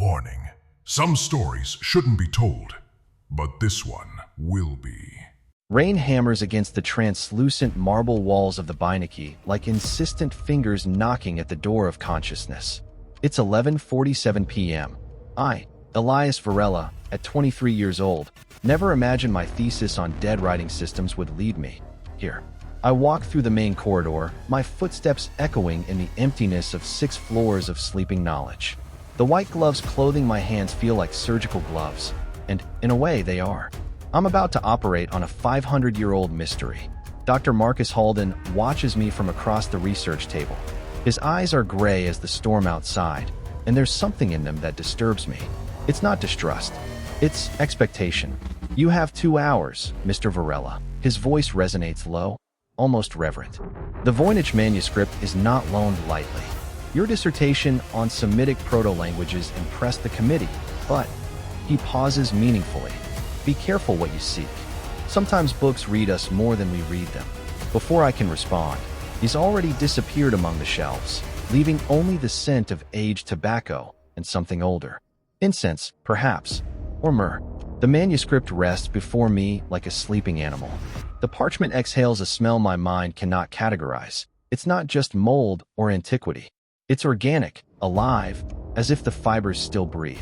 Warning. Some stories shouldn't be told, but this one will be. Rain hammers against the translucent marble walls of the Voynich like insistent fingers knocking at the door of consciousness. It's 11:47 p.m. I, Elias Varela, at 23 years old, never imagined my thesis on dead writing systems would lead me here. I walk through the main corridor, my footsteps echoing in the emptiness of 6 floors of sleeping knowledge. The white gloves clothing my hands feel like surgical gloves, and in a way they are. I'm about to operate on a 500-year-old mystery. Dr. Marcus Halden watches me from across the research table. His eyes are gray as the storm outside, and there's something in them that disturbs me. It's not distrust. It's expectation. You have 2 hours, Mr. Varela. His voice resonates low, almost reverent. The Voynich Manuscript is not loaned lightly. Your dissertation on Semitic proto-languages impressed the committee, but he pauses meaningfully. Be careful what you seek. Sometimes books read us more than we read them. Before I can respond, he's already disappeared among the shelves, leaving only the scent of aged tobacco and something older. Incense, perhaps, or myrrh. The manuscript rests before me like a sleeping animal. The parchment exhales a smell my mind cannot categorize. It's not just mold or antiquity. It's organic, alive, as if the fibers still breathe.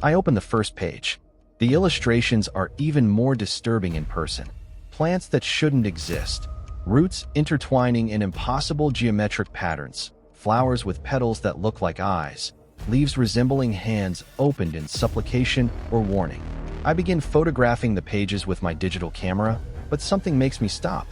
I open the first page. The illustrations are even more disturbing in person. Plants that shouldn't exist. Roots intertwining in impossible geometric patterns. Flowers with petals that look like eyes. Leaves resembling hands opened in supplication or warning. I begin photographing the pages with my digital camera, but something makes me stop.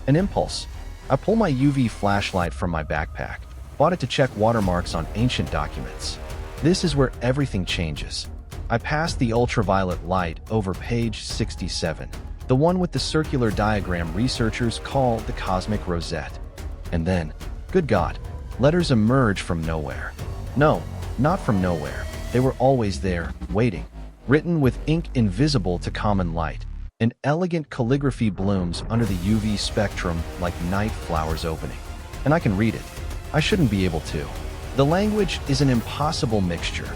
An impulse. I pull my UV flashlight from my backpack. Bought it to check watermarks on ancient documents. This is where everything changes. I pass the ultraviolet light over page 67, the one with the circular diagram researchers call the cosmic rosette. And then, good God, letters emerge from nowhere. No, not from nowhere. They were always there, waiting. Written with ink invisible to common light. An elegant calligraphy blooms under the UV spectrum like night flowers opening. And I can read it. I shouldn't be able to. The language is an impossible mixture.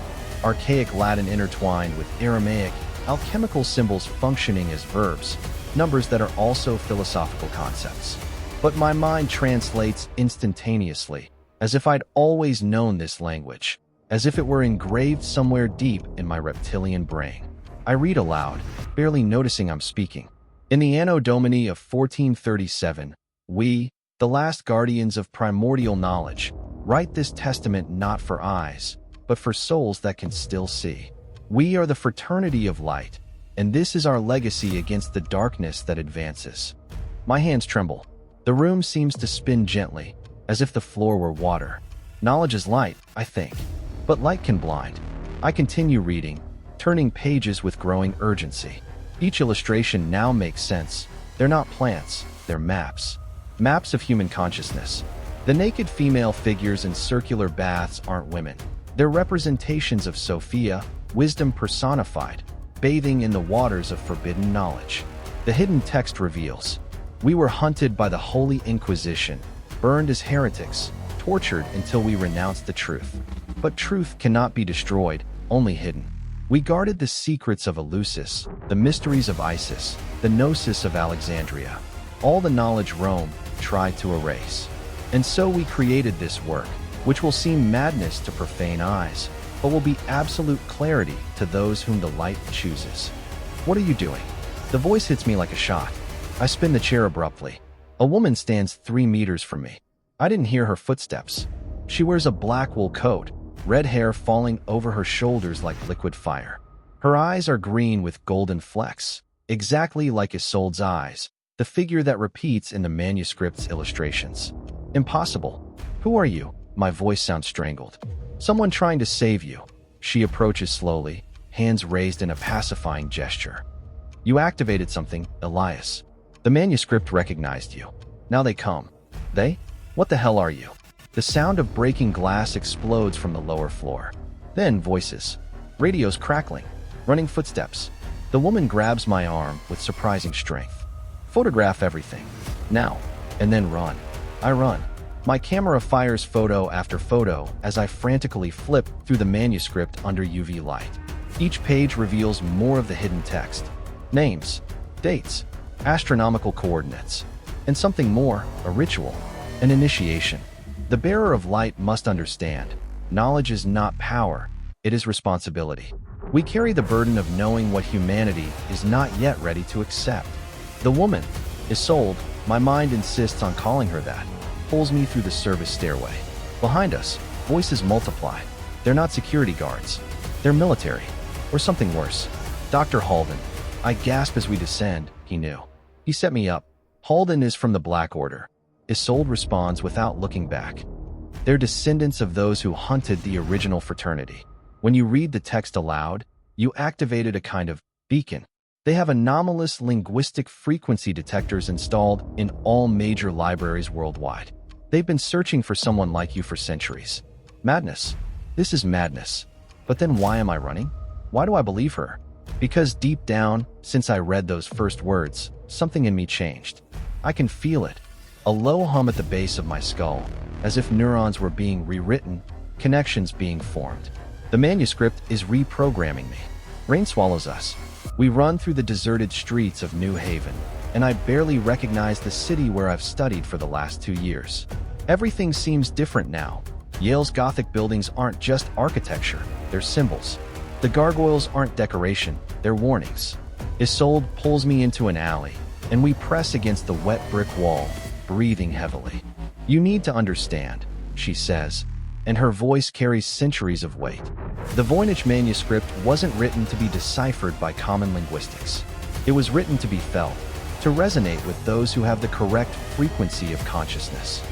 Archaic Latin intertwined with Aramaic, alchemical symbols functioning as verbs, numbers that are also philosophical concepts. But my mind translates instantaneously, as if I'd always known this language, as if it were engraved somewhere deep in my reptilian brain. I read aloud, barely noticing I'm speaking. In the Anno Domini of 1437, we, the last guardians of primordial knowledge, write this testament not for eyes, but for souls that can still see. We are the fraternity of light, and this is our legacy against the darkness that advances. My hands tremble. The room seems to spin gently, as if the floor were water. Knowledge is light, I think, but light can blind. I continue reading, turning pages with growing urgency. Each illustration now makes sense. They're not plants, they're maps. Maps of human consciousness. The naked female figures in circular baths aren't women. They're representations of Sophia, wisdom personified, bathing in the waters of forbidden knowledge. The hidden text reveals, we were hunted by the Holy Inquisition, burned as heretics, tortured until we renounced the truth. But truth cannot be destroyed, only hidden. We guarded the secrets of Eleusis, the mysteries of Isis, the gnosis of Alexandria. All the knowledge Rome tried to erase. And so we created this work, which will seem madness to profane eyes, but will be absolute clarity to those whom the light chooses. What are you doing? The voice hits me like a shot. I spin the chair abruptly. A woman stands 3 meters from me. I didn't hear her footsteps. She wears a black wool coat, red hair falling over her shoulders like liquid fire. Her eyes are green with golden flecks, exactly like Isolde's eyes, the figure that repeats in the manuscript's illustrations. Impossible. Who are you? My voice sounds strangled. Someone trying to save you. She approaches slowly, hands raised in a pacifying gesture. You activated something, Elias. The manuscript recognized you. Now they come. They? What the hell are you? The sound of breaking glass explodes from the lower floor. Then voices. Radios crackling. Running footsteps. The woman grabs my arm with surprising strength. Photograph everything. Now. And then run. I run. My camera fires photo after photo as I frantically flip through the manuscript under UV light. Each page reveals more of the hidden text. Names, dates, astronomical coordinates, and something more, a ritual, an initiation. The bearer of light must understand. Knowledge is not power, it is responsibility. We carry the burden of knowing what humanity is not yet ready to accept. The woman, Isolde, my mind insists on calling her that, pulls me through the service stairway. Behind us, voices multiply. They're not security guards. They're military. Or something worse. Dr. Halden. I gasp as we descend, he knew. He set me up. Halden is from the Black Order. Isolde responds without looking back. They're descendants of those who hunted the original fraternity. When you read the text aloud, you activated a kind of beacon. They have anomalous linguistic frequency detectors installed in all major libraries worldwide. They've been searching for someone like you for centuries. Madness. This is madness. But then why am I running? Why do I believe her? Because deep down, since I read those first words, something in me changed. I can feel it. A low hum at the base of my skull, as if neurons were being rewritten, connections being formed. The manuscript is reprogramming me. Rain swallows us. We run through the deserted streets of New Haven, and I barely recognize the city where I've studied for the last 2 years. Everything seems different now. Yale's Gothic buildings aren't just architecture, they're symbols. The gargoyles aren't decoration, they're warnings. Isolde pulls me into an alley, and we press against the wet brick wall, breathing heavily. You need to understand, she says, and her voice carries centuries of weight. The Voynich Manuscript wasn't written to be deciphered by common linguistics. It was written to be felt, to resonate with those who have the correct frequency of consciousness.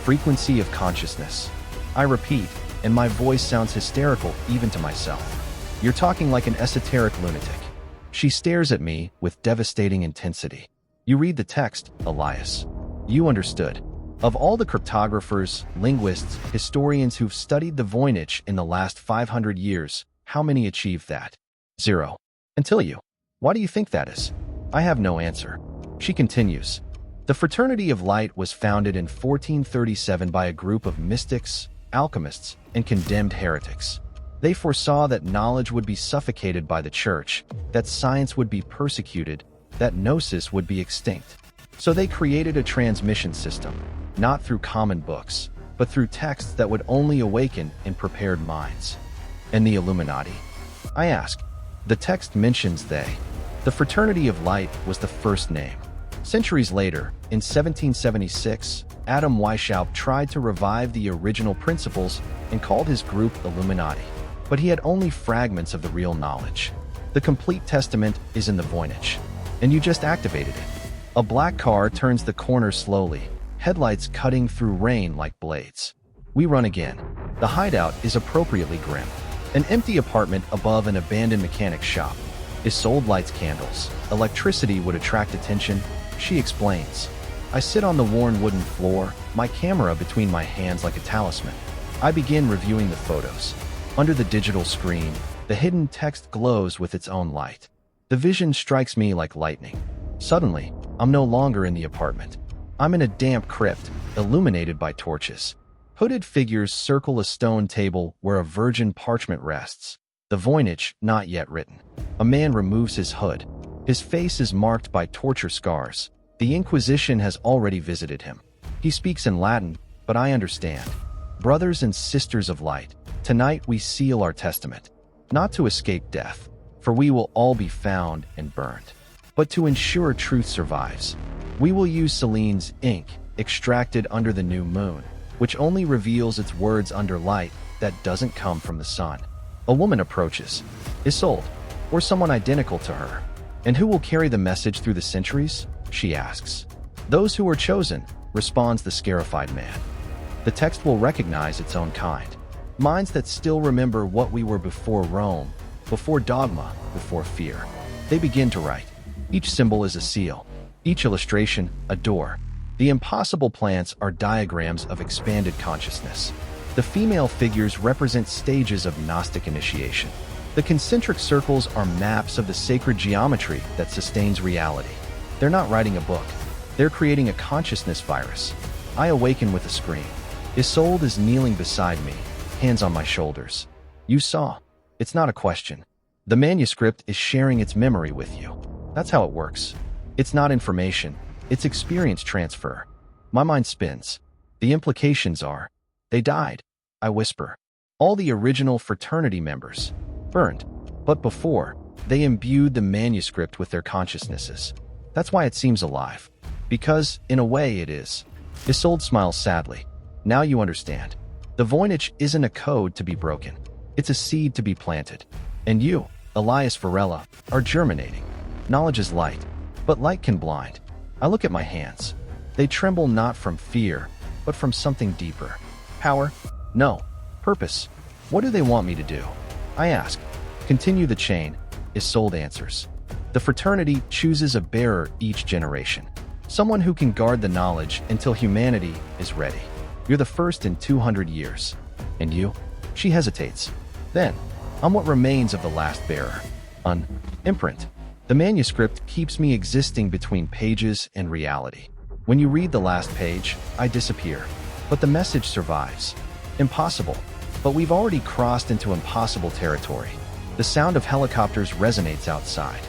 Frequency of consciousness. I repeat, and my voice sounds hysterical even to myself. You're talking like an esoteric lunatic. She stares at me with devastating intensity. You read the text, Elias. You understood. Of all the cryptographers, linguists, historians who've studied the Voynich in the last 500 years, how many achieved that? 0. Until you. Why do you think that is? I have no answer. She continues. The Fraternity of Light was founded in 1437 by a group of mystics, alchemists, and condemned heretics. They foresaw that knowledge would be suffocated by the church, that science would be persecuted, that gnosis would be extinct. So they created a transmission system, not through common books, but through texts that would only awaken in prepared minds. And the Illuminati? I ask. The text mentions they. The Fraternity of Light was the first name. Centuries later, in 1776, Adam Weishaupt tried to revive the original principles and called his group Illuminati. But he had only fragments of the real knowledge. The complete testament is in the Voynich, and you just activated it. A black car turns the corner slowly, headlights cutting through rain like blades. We run again. The hideout is appropriately grim. An empty apartment above an abandoned mechanic shop. Isolde lights candles. Electricity would attract attention, she explains. I sit on the worn wooden floor, my camera between my hands like a talisman. I begin reviewing the photos. Under the digital screen, the hidden text glows with its own light. The vision strikes me like lightning. Suddenly, I'm no longer in the apartment. I'm in a damp crypt, illuminated by torches. Hooded figures circle a stone table where a virgin parchment rests. The Voynich not yet written. A man removes his hood. His face is marked by torture scars. The Inquisition has already visited him. He speaks in Latin, but I understand. Brothers and sisters of light, tonight we seal our testament. Not to escape death, for we will all be found and burned, but to ensure truth survives. We will use Celine's ink, extracted under the new moon, which only reveals its words under light that doesn't come from the sun. A woman approaches. Isolde, or someone identical to her. And who will carry the message through the centuries? She asks. Those who are chosen, responds the scarified man. The text will recognize its own kind. Minds that still remember what we were before Rome, before dogma, before fear. They begin to write. Each symbol is a seal. Each illustration, a door. The impossible plants are diagrams of expanded consciousness. The female figures represent stages of Gnostic initiation. The concentric circles are maps of the sacred geometry that sustains reality. They're not writing a book. They're creating a consciousness virus. I awaken with a scream. Isolde is kneeling beside me, hands on my shoulders. You saw. It's not a question. The manuscript is sharing its memory with you. That's how it works. It's not information. It's experience transfer. My mind spins. The implications are, they died, I whisper. All the original fraternity members. Burned. But before, they imbued the manuscript with their consciousnesses. That's why it seems alive. Because, in a way, it is. Isolde smiles sadly. Now you understand. The Voynich isn't a code to be broken. It's a seed to be planted. And you, Elias Varela, are germinating. Knowledge is light, but light can blind. I look at my hands. They tremble not from fear, but from something deeper. Power? No. Purpose? What do they want me to do? I ask. Continue the chain. Isolde answers. The fraternity chooses a bearer each generation. Someone who can guard the knowledge until humanity is ready. You're the first in 200 years. And you? She hesitates. Then, I'm what remains of the last bearer. An imprint. The manuscript keeps me existing between pages and reality. When you read the last page, I disappear. But the message survives. Impossible. But we've already crossed into impossible territory. The sound of helicopters resonates outside.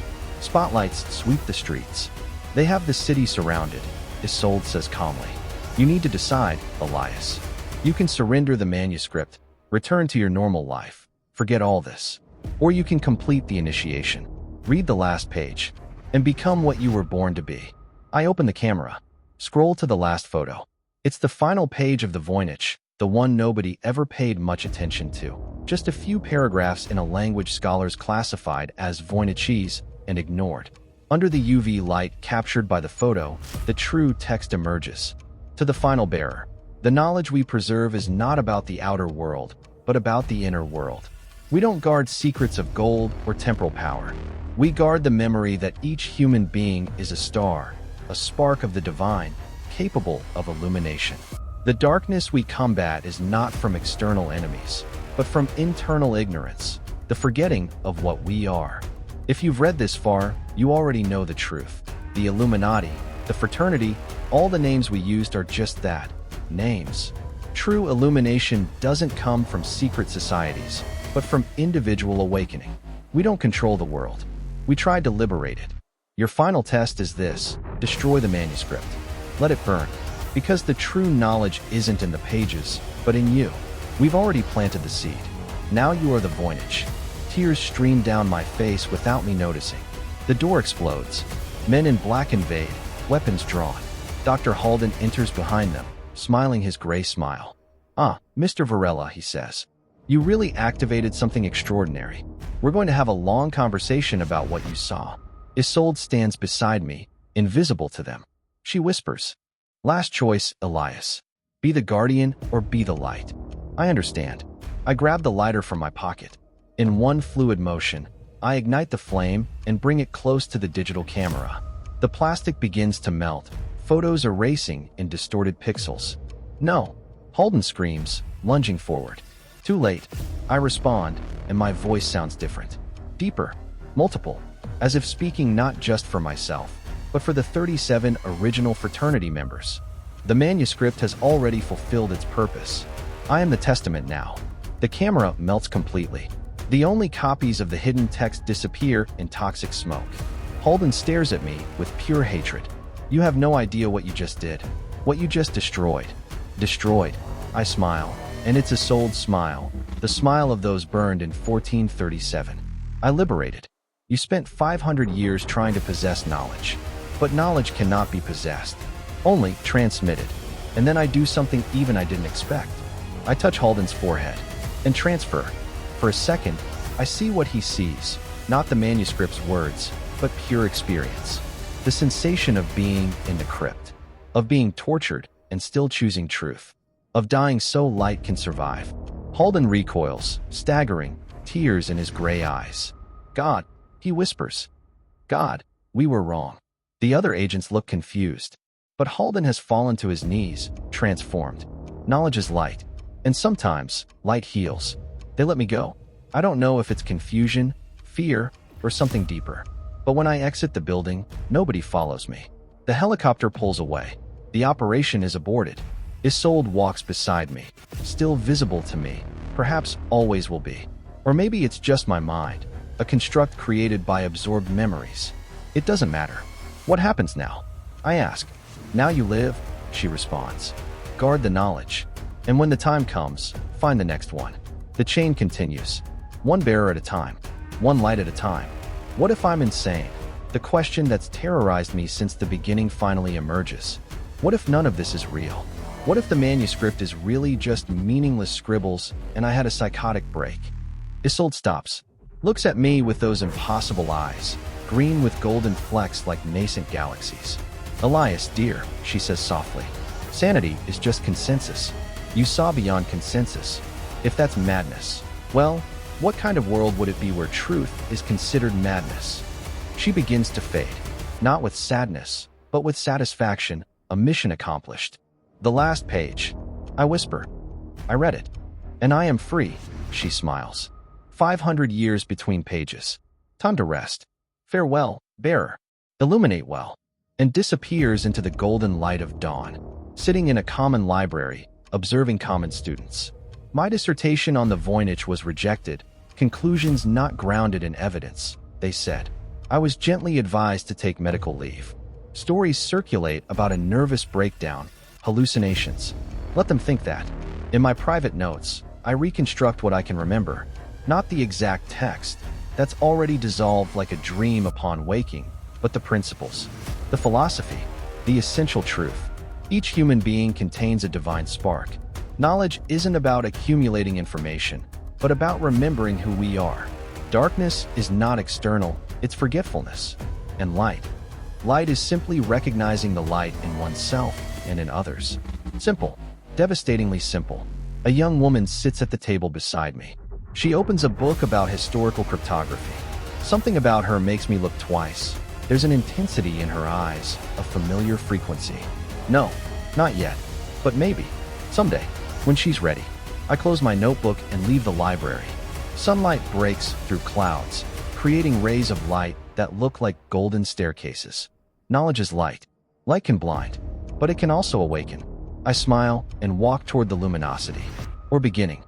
Spotlights sweep the streets. They have the city surrounded, Isolde says calmly. You need to decide, Elias. You can surrender the manuscript, return to your normal life, forget all this. Or you can complete the initiation, read the last page, and become what you were born to be. I open the camera, scroll to the last photo. It's the final page of the Voynich, the one nobody ever paid much attention to. Just a few paragraphs in a language scholars classified as Voynichese and ignored. Under the UV light captured by the photo, the true text emerges. To the final bearer, the knowledge we preserve is not about the outer world, but about the inner world. We don't guard secrets of gold or temporal power. We guard the memory that each human being is a star, a spark of the divine, capable of illumination. The darkness we combat is not from external enemies, but from internal ignorance, the forgetting of what we are. If you've read this far, you already know the truth. The Illuminati, the fraternity, all the names we used are just that, names. True illumination doesn't come from secret societies, but from individual awakening. We don't control the world. We try to liberate it. Your final test is this: destroy the manuscript. Let it burn. Because the true knowledge isn't in the pages, but in you. We've already planted the seed. Now you are the Voynich. Tears stream down my face without me noticing. The door explodes. Men in black invade, weapons drawn. Dr. Halden enters behind them, smiling his gray smile. Ah, Mr. Varela, he says. You really activated something extraordinary. We're going to have a long conversation about what you saw. Isolde stands beside me, invisible to them. She whispers. Last choice, Elias. Be the guardian or be the light. I understand. I grab the lighter from my pocket. In one fluid motion, I ignite the flame and bring it close to the digital camera. The plastic begins to melt, photos erasing in distorted pixels. No, Halden screams, lunging forward. Too late. I respond, and my voice sounds different. Deeper, multiple, as if speaking not just for myself, but for the 37 original fraternity members. The manuscript has already fulfilled its purpose. I am the testament now. The camera melts completely. The only copies of the hidden text disappear in toxic smoke. Halden stares at me with pure hatred. You have no idea what you just did. What you just destroyed. Destroyed. I smile, and it's Isolde's smile, the smile of those burned in 1437. I liberated. You spent 500 years trying to possess knowledge. But knowledge cannot be possessed, only transmitted. And then I do something even I didn't expect. I touch Halden's forehead and transfer. For a second, I see what he sees, not the manuscript's words, but pure experience. The sensation of being in the crypt, of being tortured and still choosing truth, of dying so light can survive. Halden recoils, staggering, tears in his gray eyes. God, he whispers. God, we were wrong. The other agents look confused, but Halden has fallen to his knees, transformed. Knowledge is light, and sometimes light heals. They let me go. I don't know if it's confusion, fear, or something deeper. But when I exit the building, nobody follows me. The helicopter pulls away. The operation is aborted. Isolde walks beside me, still visible to me, perhaps always will be. Or maybe it's just my mind, a construct created by absorbed memories. It doesn't matter. What happens now? I ask. Now you live, she responds. Guard the knowledge. And when the time comes, find the next one. The chain continues. One bearer at a time. One light at a time. What if I'm insane? The question that's terrorized me since the beginning finally emerges. What if none of this is real? What if the manuscript is really just meaningless scribbles and I had a psychotic break? Isolde stops, looks at me with those impossible eyes, green with golden flecks like nascent galaxies. Elias, dear, she says softly, sanity is just consensus. You saw beyond consensus. If that's madness, well, what kind of world would it be where truth is considered madness? She begins to fade, not with sadness, but with satisfaction, a mission accomplished. The last page. I whisper. I read it. And I am free, she smiles. 500 years between pages. Time to rest. Farewell, bearer. Illuminate well. And disappears into the golden light of dawn, sitting in a common library, observing common students. My dissertation on the Voynich was rejected, conclusions not grounded in evidence, they said. I was gently advised to take medical leave. Stories circulate about a nervous breakdown, hallucinations. Let them think that. In my private notes, I reconstruct what I can remember, not the exact text. That's already dissolved like a dream upon waking, but the principles, the philosophy, the essential truth. Each human being contains a divine spark. Knowledge isn't about accumulating information, but about remembering who we are. Darkness is not external, it's forgetfulness. And light. Light is simply recognizing the light in oneself and in others. Simple. Devastatingly simple. A young woman sits at the table beside me. She opens a book about historical cryptography. Something about her makes me look twice. There's an intensity in her eyes, a familiar frequency. No, not yet. But maybe. Someday. When she's ready. I close my notebook and leave the library. Sunlight breaks through clouds, creating rays of light that look like golden staircases. Knowledge is light. Light can blind, but it can also awaken. I smile and walk toward the luminosity, or beginning.